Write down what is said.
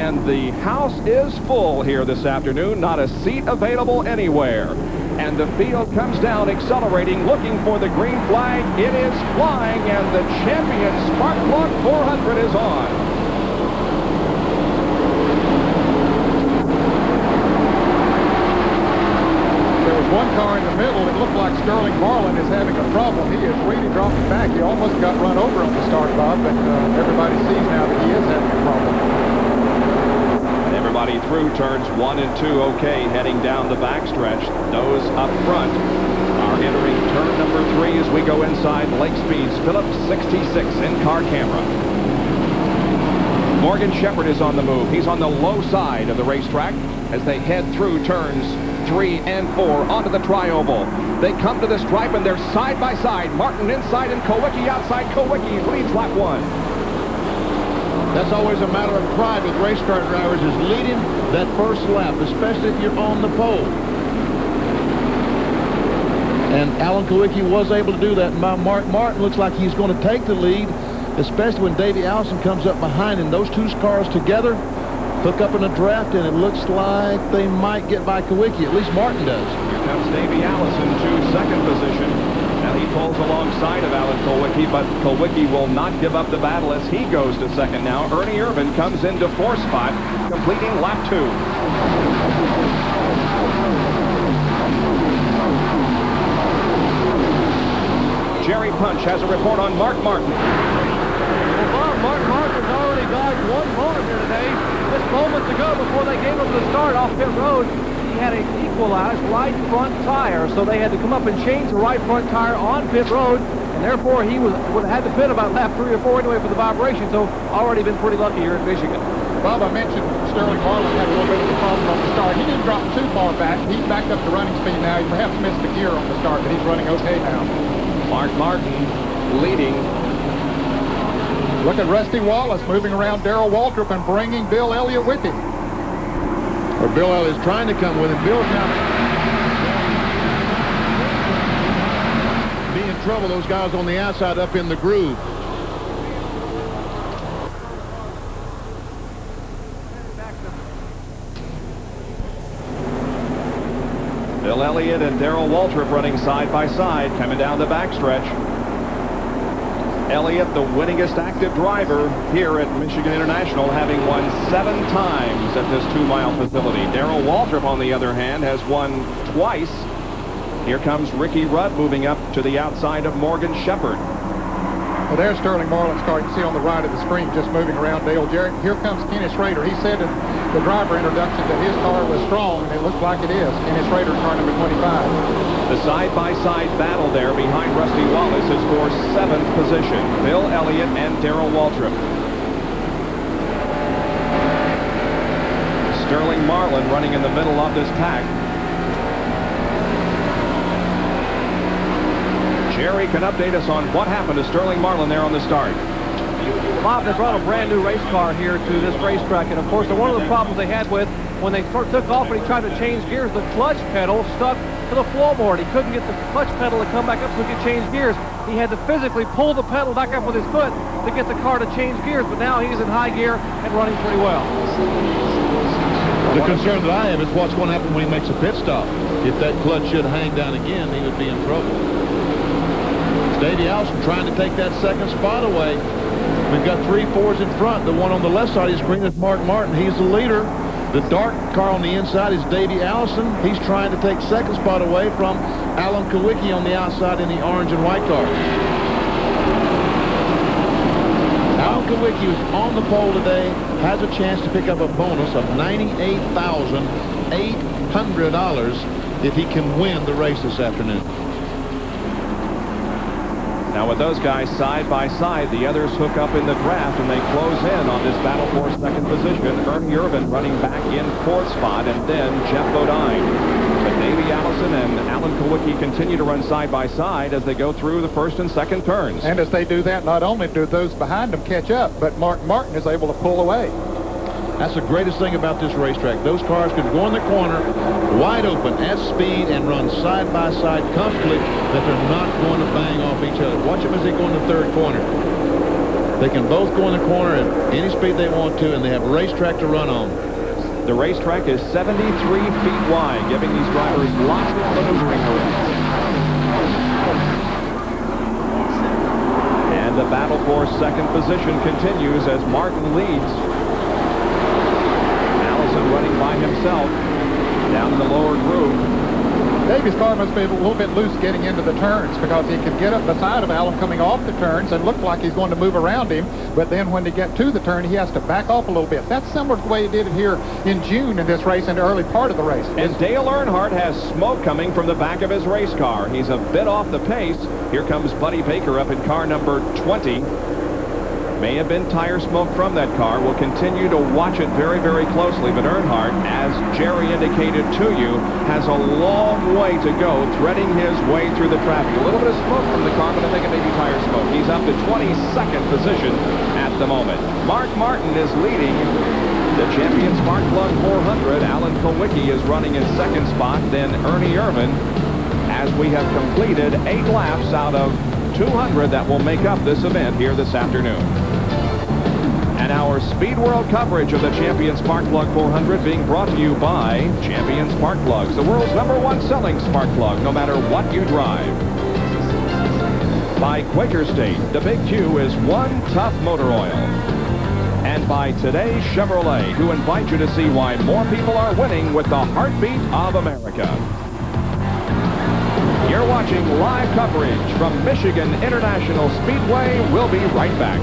and the house is full here this afternoon. Not a seat available anywhere. And the field comes down, accelerating, looking for the green flag. It is flying, and the champion Spark Plug 400 is on. One car in the middle, it looked like Sterling Marlin is having a problem. He is really dropping back. He almost got run over on the start, Bob, but everybody sees now that he is having a problem. And everybody through turns 1 and 2 okay, heading down the backstretch. Those up front are entering turn number 3 as we go inside Lake Speed's Phillips 66 in-car camera. Morgan Shepherd is on the move. He's on the low side of the racetrack as they head through turns 3 and 4 onto the tri-oval. They come to the stripe and they're side by side. Martin inside and Kowicki outside. Kowicki leads lap 1. That's always a matter of pride with race car drivers, is leading that first lap, especially if you're on the pole. And Alan Kowicki was able to do that. Mark Martin looks like he's going to take the lead, especially when Davey Allison comes up behind him. Those two cars together hook up in a draft, and it looks like they might get by Kowicki. At least Martin does. Here comes Davey Allison to second position. Now he pulls alongside of Alan Kowicki, but Kowicki will not give up the battle as he goes to second now. Ernie Irvan comes into fourth spot, completing lap 2. Jerry Punch has a report on Mark Martin. Well, Bob, Mark Martin's already got one moment here today. Just moments ago, before they gave him the start off pit road, he had an equalized right front tire, so they had to come up and change the right front tire on pit road, and therefore he would have had to pit about lap 3 or 4 anyway for the vibration, so already been pretty lucky here in Michigan. Bob, I mentioned Sterling Marlin had a little bit of a problem on the start. He didn't drop too far back. He's backed up to running speed now. He perhaps missed the gear on the start, but he's running okay now. Mark Martin leading. Look at Rusty Wallace moving around Darrell Waltrip and bringing Bill Elliott with him. Or Bill Elliott's trying to come with him. Bill's now be in trouble. Those guys on the outside up in the groove. Bill Elliott and Darrell Waltrip running side by side, coming down the backstretch. Elliott, the winningest active driver here at Michigan International, having won 7 times at this 2-mile facility. Darrell Waltrip, on the other hand, has won twice. Here comes Ricky Rudd moving up to the outside of Morgan Shepherd. Well, there's Sterling Marlin's car. You can see on the right of the screen just moving around Dale Jarrett. Here comes Kenny Schrader. He said in the driver introduction that his car was strong, and it looks like it is. Kenny Schrader, car number 25. The side-by-side battle there behind Rusty Wallace is for 7th position. Bill Elliott and Darrell Waltrip. Sterling Marlin running in the middle of this pack. Jerry can update us on what happened to Sterling Marlin there on the start. Bob, they brought a brand new race car here to this racetrack, and of course one of the problems they had with when they took off and he tried to change gears, the clutch pedal stuck to the floorboard. He couldn't get the clutch pedal to come back up so he could change gears. He had to physically pull the pedal back up with his foot to get the car to change gears, but now he's in high gear and running pretty well. The concern that I have is what's going to happen when he makes a pit stop. If that clutch should hang down again, he would be in trouble. Davey Allison trying to take that second spot away. We've got 3 Fords in front. The one on the left side of the screen is Mark Martin. He's the leader. The dark car on the inside is Davey Allison. He's trying to take second spot away from Alan Kowicki on the outside in the orange and white car. Alan Kowicki, who's on the pole today, has a chance to pick up a bonus of $98,800 if he can win the race this afternoon. Now with those guys side by side, the others hook up in the draft and they close in on this battle for 2nd position. Ernie Irvan running back in 4th spot, and then Jeff Bodine. But Davey Allison and Alan Kowicki continue to run side by side as they go through the 1st and 2nd turns. And as they do that, not only do those behind them catch up, but Mark Martin is able to pull away. That's the greatest thing about this racetrack. Those cars can go in the corner wide open at speed and run side by side comfortably, that they're not going to bang off each other. Watch them as they go in the 3rd corner. They can both go in the corner at any speed they want to, and they have a racetrack to run on. The racetrack is 73 feet wide, giving these drivers lots of maneuvering room. And the battle for second position continues as Martin leads. Allison running by himself down in the lower groove. Davy's car must be a little bit loose getting into the turns because he can get up beside of Allen coming off the turns and look like he's going to move around him. But then when they get to the turn, he has to back off a little bit. That's similar to the way he did it here in June in this race, in the early part of the race. And Dale Earnhardt has smoke coming from the back of his race car. He's a bit off the pace. Here comes Buddy Baker up in car number 20. May have been tire smoke from that car. We'll continue to watch it very, very closely. But Earnhardt, as Jerry indicated to you, has a long way to go, threading his way through the traffic. A little bit of smoke from the car, but I think it may be tire smoke. He's up to 22nd position at the moment. Mark Martin is leading the Champion Spark Plug 400. Alan Kulwicki is running in second spot. Then Ernie Irvan, as we have completed 8 laps out of 200 that will make up this event here this afternoon. And our Speed World coverage of the Champion Spark Plug 400 being brought to you by Champion Spark Plugs, the world's #1 selling spark plug, no matter what you drive. By Quaker State, the Big Q is one tough motor oil. And by Today's Chevrolet, who invite you to see why more people are winning with the heartbeat of America. You're watching live coverage from Michigan International Speedway. We'll be right back.